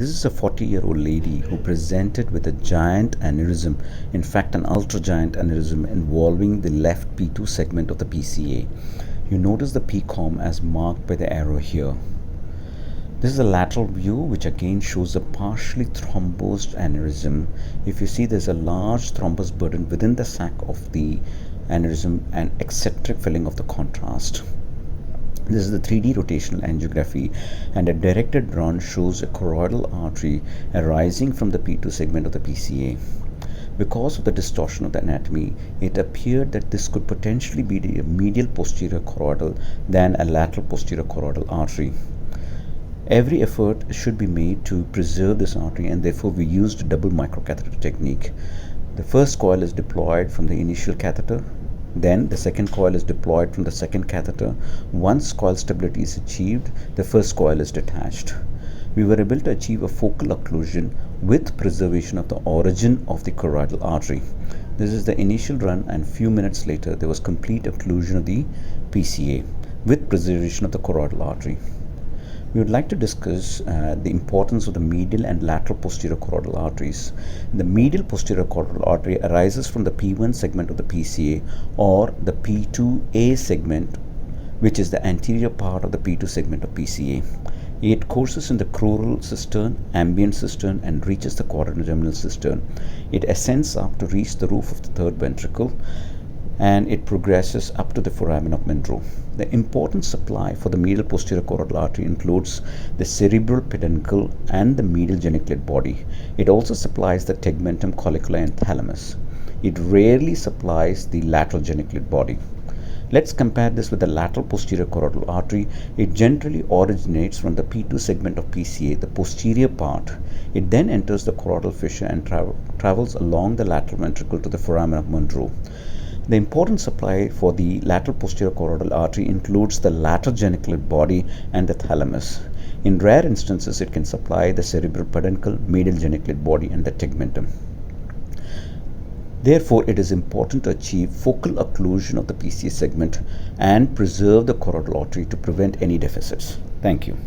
This is a 40-year-old lady who presented with a giant aneurysm, in fact an ultra-giant aneurysm involving the left P2 segment of the PCA. You notice the PCOM as marked by the arrow here. This is a lateral view which again shows a partially thrombosed aneurysm. If you see, there's a large thrombus burden within the sac of the aneurysm and eccentric filling of the contrast. This is the 3D rotational angiography, and a directed run shows a choroidal artery arising from the P2 segment of the PCA. Because of the distortion of the anatomy, it appeared that this could potentially be a medial posterior choroidal than a lateral posterior choroidal artery. Every effort should be made to preserve this artery, and therefore we used a double microcatheter technique. The first coil is deployed from the initial catheter. Then the second coil is deployed from the second catheter. Once coil stability is achieved, the first coil is detached. We were able to achieve a focal occlusion with preservation of the origin of the choroidal artery. This is the initial run, and few minutes later there was complete occlusion of the PCA with preservation of the choroidal artery. We would like to discuss the importance of the medial and lateral posterior choroidal arteries. The medial posterior choroidal artery arises from the P1 segment of the PCA or the P2A segment, which is the anterior part of the P2 segment of PCA. It courses in the crural cistern, ambient cistern, and reaches the quadrantgeminal cistern. It ascends up to reach the roof of the third ventricle, and it progresses up to the foramen of Monro. The important supply for the medial posterior choroidal artery includes the cerebral peduncle and the medial geniculate body. It also supplies the tegmentum, colliculi, and thalamus. It rarely supplies the lateral geniculate body. Let's compare this with the lateral posterior choroidal artery. It generally originates from the P2 segment of PCA, the posterior part. It then enters the choroidal fissure and travels along the lateral ventricle to the foramen of Monro. The important supply for the lateral posterior choroidal artery includes the lateral geniculate body and the thalamus. In rare instances, it can supply the cerebral peduncle, medial geniculate body, and the tegmentum. Therefore, it is important to achieve focal occlusion of the PCA segment and preserve the choroidal artery to prevent any deficits. Thank you.